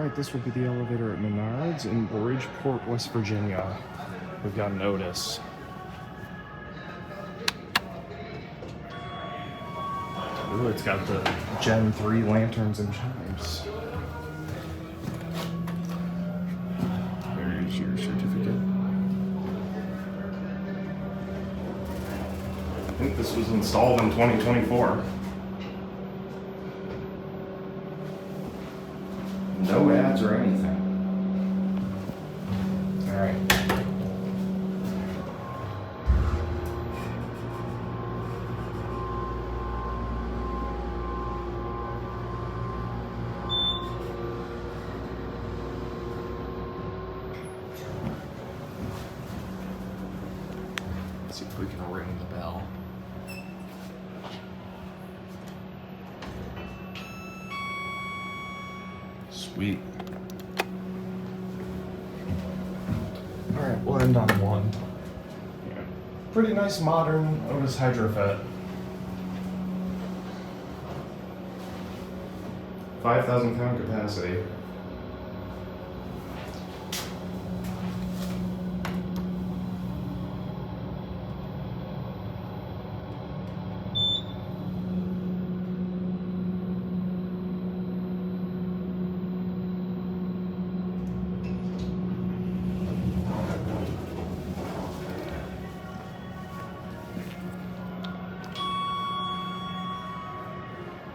Alright, this will be the elevator at Menards in Bridgeport, West Virginia. We've got an Otis. Ooh, it's got the Gen 3 lanterns and chimes. There's your certificate. I think this was installed in 2024. No ads or anything. All right. Let's see if we can ring the bell. Sweet. All right, we'll end on one. Yeah. Pretty nice modern Otis HydroFit. 5,000 pound capacity.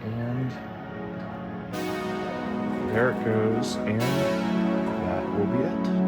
And there it goes, and that will be it.